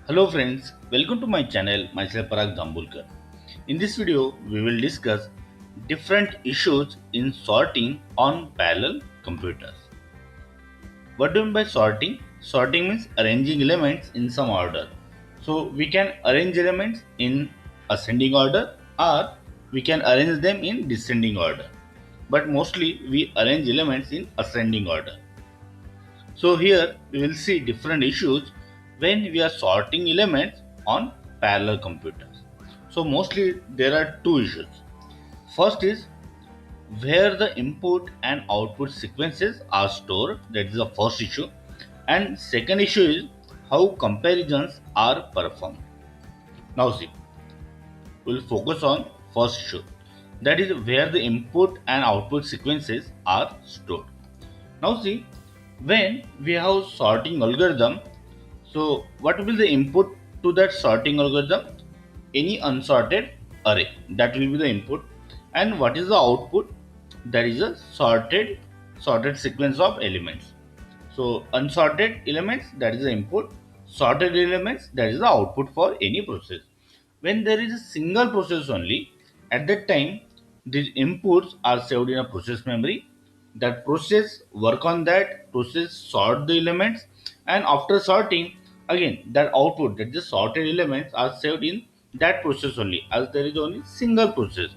Hello friends, welcome to my channel, myself Parag Dambulkar. In this video, we will discuss different issues in sorting on parallel computers. What do you mean by sorting? Sorting means arranging elements in some order. So we can arrange elements in ascending order or we can arrange them in descending order. But mostly we arrange elements in ascending order. So here we will see different issues when we are sorting elements on parallel computers. So mostly there are two issues. First is where the input and output sequences are stored, that is the first issue. And second issue is how comparisons are performed. Now see, we will focus on first issue, that is where the input and output sequences are stored. Now see, when we have sorting algorithm, so what will be the input to that sorting algorithm? Any unsorted array, that will be the input. And what is the output? That is a sorted sequence of elements. So unsorted elements, that is the input. Sorted elements, that is the output for any process. When there is a single process only, at that time these inputs are saved in a process memory. That process work on that process, sort the elements, and after sorting, again that output, that the sorted elements are saved in that process only, as there is only single process.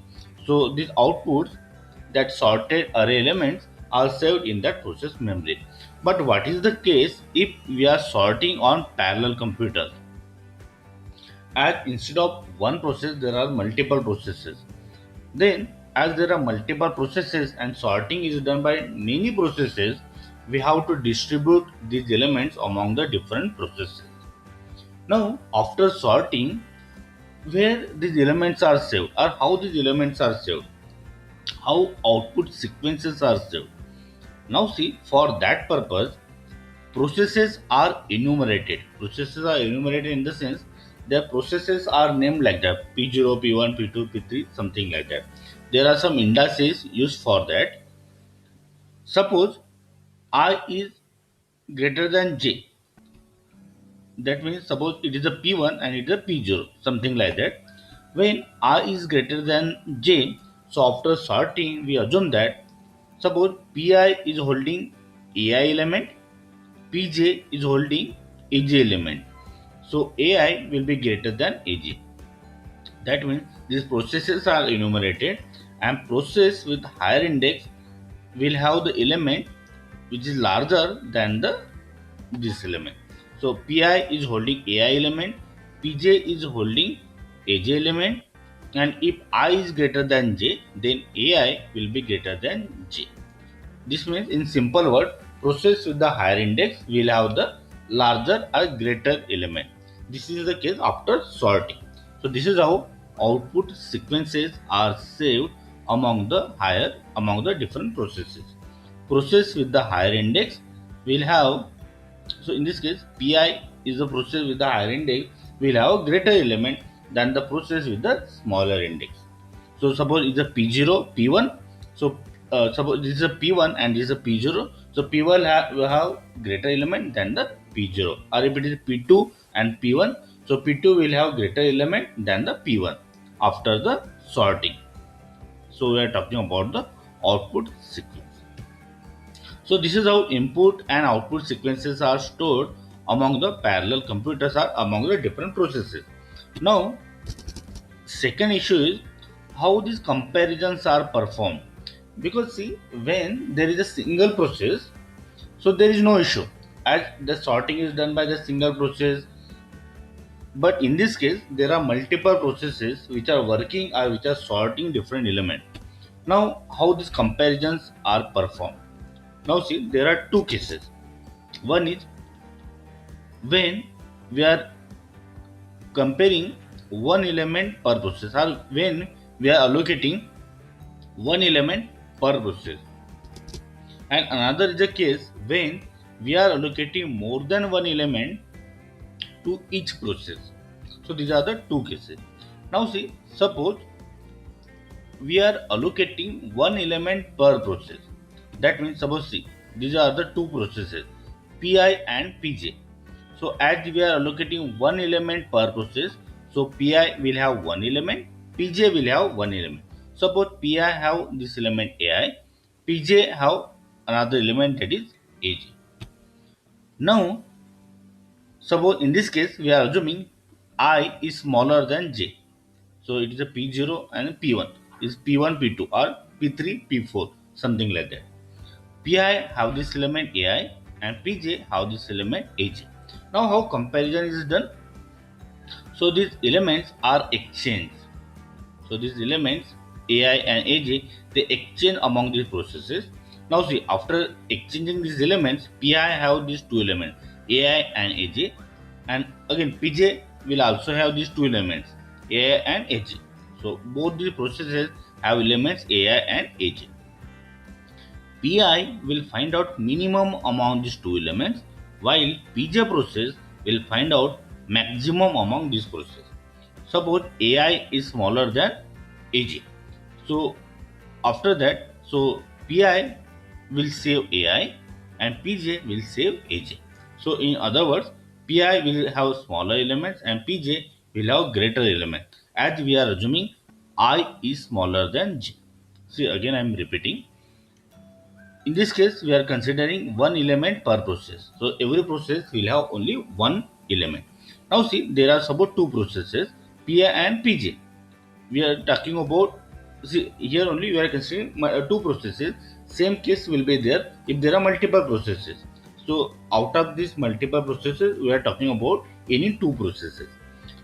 So these outputs, that sorted array elements, are saved in that process memory. But what is the case if we are sorting on parallel computers? As instead of one process there are multiple processes, then as there are multiple processes and sorting is done by many processes, we have to distribute these elements among the different processes. Now after sorting, where these elements are saved or how these elements are saved, how output sequences are saved. Now see, for that purpose, processes are enumerated. Processes are enumerated in the sense their processes are named like that: P0, P1, P2, P3, something like that. There are some indices used for that. Suppose I is greater than J. That means suppose it is a P1 and it is a P0, something like that. When I is greater than J, so after sorting we assume that suppose Pi is holding AI element, Pj is holding Aj element. So AI will be greater than Aj. That means these processes are enumerated, and process with higher index will have the element which is larger than the this element. So Pi is holding AI element, Pj is holding Aj element, and if I is greater than J, then AI will be greater than J. This means in simple word, process with the higher index will have the larger or greater element. This is the case after sorting. So this is how output sequences are saved among the different processes. Process with the higher index will have, so in this case Pi is the process with the higher index will have greater element than the process with the smaller index. So suppose it's a P0, P1. So suppose this is a P1 and this is a P0. So P1 will have greater element than the P0. Or if it is P2 and P1, so P2 will have greater element than the P1 after the sorting. So we are talking about the output sequence. So this is how input and output sequences are stored among the parallel computers or among the different processes. Now second issue is how these comparisons are performed. Because see, when there is a single process, so there is no issue as the sorting is done by the single process. But in this case there are multiple processes which are working or which are sorting different elements. Now how these comparisons are performed? Now see, there are two cases. One is when we are comparing one element per process, or when we are allocating one element per process. And another is the case when we are allocating more than one element to each process. So these are the two cases. Now see, suppose we are allocating one element per process. That means suppose see, these are the two processes, Pi and Pj. So as we are allocating one element per process, so Pi will have one element, Pj will have one element. Suppose Pi have this element Ai, Pj have another element that is Aj. Now suppose in this case we are assuming I is smaller than j. So it is a P0 and P1 is P1, P2 or P3, P4 something like that. Pi have this element Ai and Pj have this element Aj. Now how comparison is done? So these elements are exchanged. So these elements Ai and Aj they exchange among these processes. Now see after exchanging these elements, Pi have these two elements Ai and Aj, and again Pj will also have these two elements Ai and Aj. So both these processes have elements Ai and Aj. Pi will find out minimum among these two elements, while Pj process will find out maximum among these processes. Suppose Ai is smaller than Aj. So after that, so Pi will save Ai and Pj will save Aj. So in other words, Pi will have smaller elements and Pj will have greater elements, as we are assuming I is smaller than J. See again I am repeating. In this case, we are considering one element per process. So every process will have only one element. Now see, there are suppose two processes, Pi and Pj. We are talking about, see here only we are considering two processes. Same case will be there if there are multiple processes. So out of these multiple processes, we are talking about any two processes.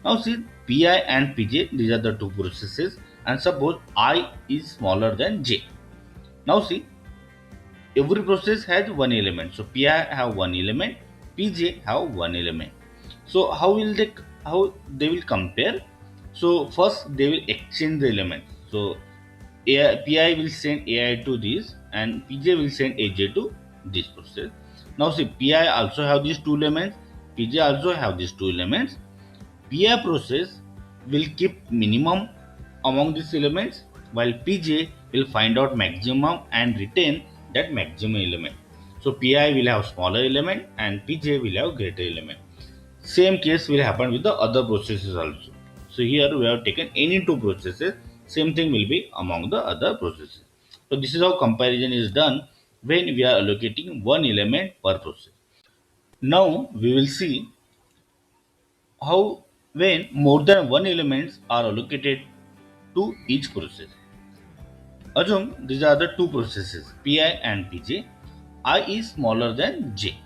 Now see, Pi and Pj, these are the two processes, and suppose I is smaller than J. Now see, every process has one element. So Pi have one element, Pj have one element. So how they will compare? So first they will exchange the elements. So Pi will send Ai to this and Pj will send Aj to this process. Now see, Pi also have these two elements, Pj also have these two elements. Pi process will keep minimum among these elements, while Pj will find out maximum and retain that maximum element. So Pi will have smaller element and Pj will have greater element. Same case will happen with the other processes also. So here we have taken any two processes, same thing will be among the other processes. So this is how comparison is done when we are allocating one element per process. Now we will see how when more than one elements are allocated to each process. Assume these are the two processes Pi and Pj. I is smaller than j.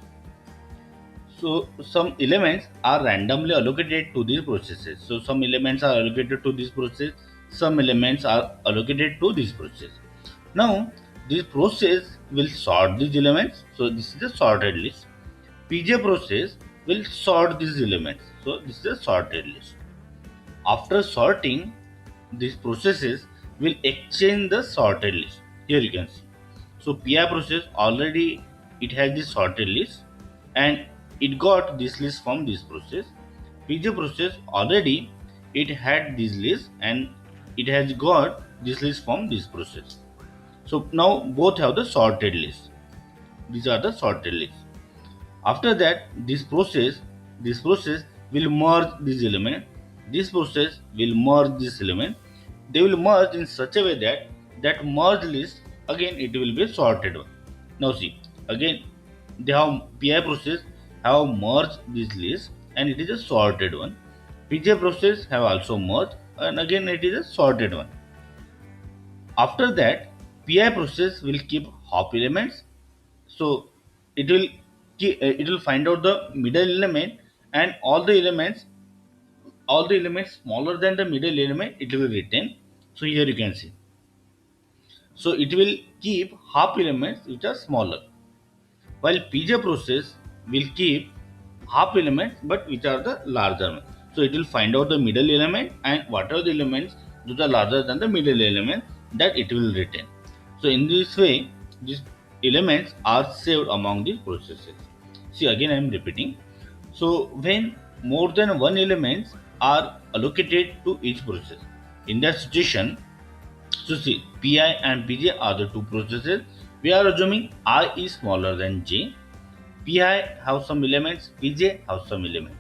So some elements are randomly allocated to these processes. So some elements are allocated to this process, some elements are allocated to this process. Now this process will sort these elements. So this is the sorted list. Pj process will sort these elements. So this is a sorted list. After sorting, these processes will exchange the sorted list. Here you can see. So Pi process already it has this sorted list and it got this list from this process. Pj process already it had this list and it has got this list from this process. So now both have the sorted list. These are the sorted lists. After that, this process will merge this element. This process will merge this element. They will merge in such a way that that merged list again it will be sorted one. Now see, again they have Pi process have merged this list and it is a sorted one. Pj process have also merged and again it is a sorted one. After that, Pi process will keep hop elements. So it will it will find out the middle element and all the elements smaller than the middle element it will retain. So here you can see. So it will keep half elements which are smaller, while Pj process will keep half elements but which are the larger ones. So it will find out the middle element and what are the elements which are larger than the middle element that it will retain. So in this way, these elements are saved among the processes. See again I am repeating. So when more than one elements are allocated to each process, in that situation, so see Pi and Pj are the two processes. We are assuming I is smaller than J. Pi have some elements, Pj have some elements.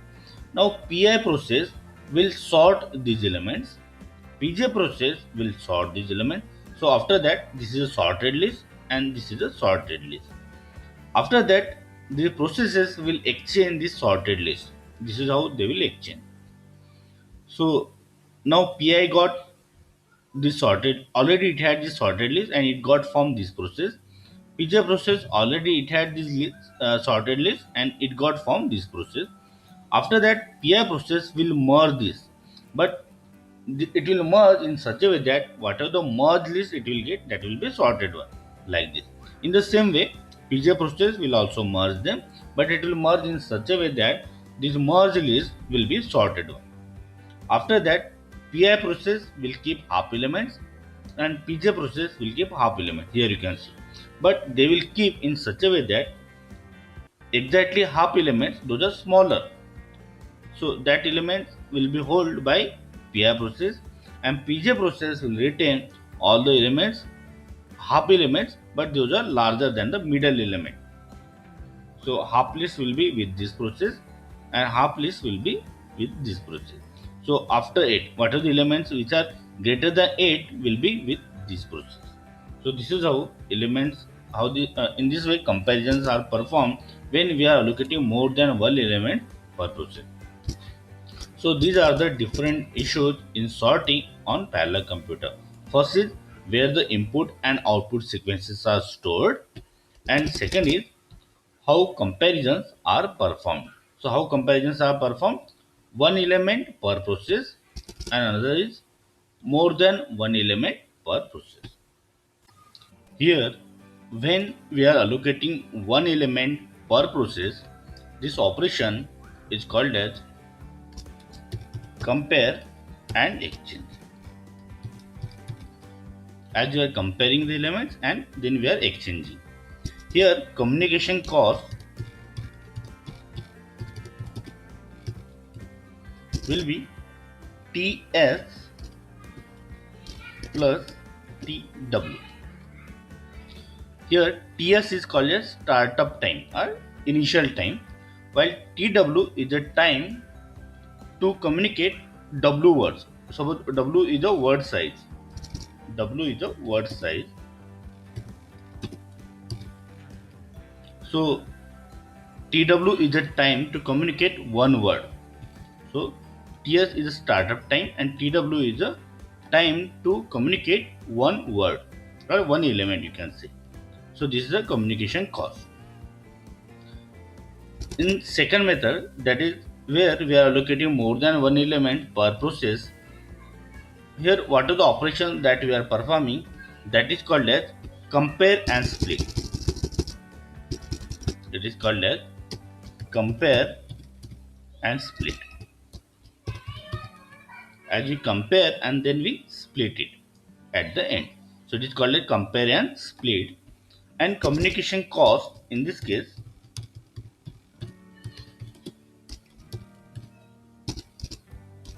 Now Pi process will sort these elements, Pj process will sort these elements. So after that, this is a sorted list and this is a sorted list. After that, the processes will exchange this sorted list. This is how they will exchange. So now Pi got this sorted, already it had this sorted list and it got from this process. Pj process already it had this list, sorted list and it got from this process. After that, Pi process will merge this, but it will merge in such a way that whatever the merge list it will get, that will be sorted one, like this. In the same way, Pj process will also merge them, but it will merge in such a way that this merge list will be sorted one. After that, Pi process will keep half elements and Pj process will keep half elements. Here you can see. But they will keep in such a way that exactly half elements, those are smaller. So that element will be held by Pi process and Pj process will retain all the elements, half elements, but those are larger than the middle element. So half list will be with this process and half list will be with this process. So after 8, what are the elements which are greater than 8 will be with this process. So this is how elements, how the in this way comparisons are performed when we are allocating more than one element per process. So these are the different issues in sorting on parallel computer. First is where the input and output sequences are stored, and second is how comparisons are performed. So how comparisons are performed? One element per process and another is more than one element per process. Here, when we are allocating one element per process, this operation is called as compare and exchange. As we are comparing the elements and then we are exchanging. Here, communication cost will be Ts plus Tw. Here Ts is called as startup time or initial time, while Tw is the time to communicate W words. So W is the word size. W is the word size. So Tw is the time to communicate one word. So Ts is the startup time and Tw is the time to communicate one word or one element you can say. So this is the communication cost. In second method, that is where we are allocating more than one element per process. Here what are the operations that we are performing? That is called as compare and split. It is called as compare and split. As we compare and then we split it at the end. So it is called as compare and split. And communication cost in this case,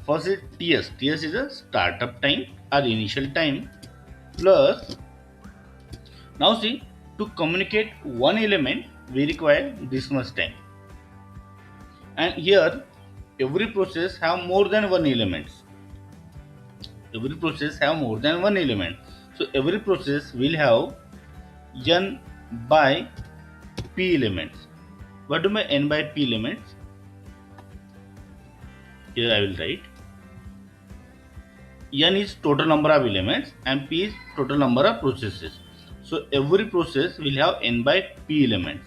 first is Ts. Ts is a startup time or initial time plus, now see, to communicate one element we require this much time. And here every process have more than one elements. Every process have more than one element. So every process will have n by p elements. What do I mean n by p elements? Here I will write. N is total number of elements and p is total number of processes. So every process will have n by p elements.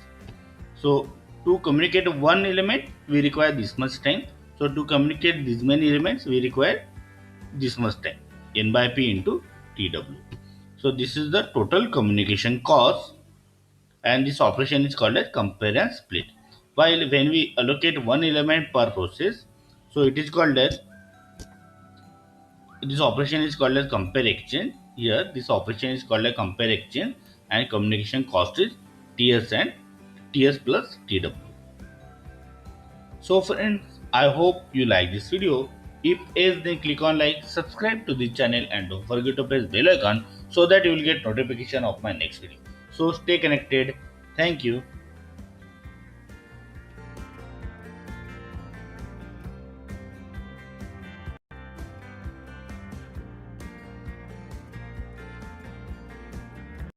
So to communicate one element we require this much time. So to communicate these many elements we require this much time, n by p into Tw. So this is the total communication cost and this operation is called as compare and split. While when we allocate one element per process, so it is called as, this operation is called as compare exchange. Here this operation is called as compare exchange and communication cost is Ts and Ts plus Tw. So friends, I hope you like this video. If yes, then click on like, subscribe to the channel and don't forget to press bell icon so that you will get notification of my next video. So stay connected. Thank you.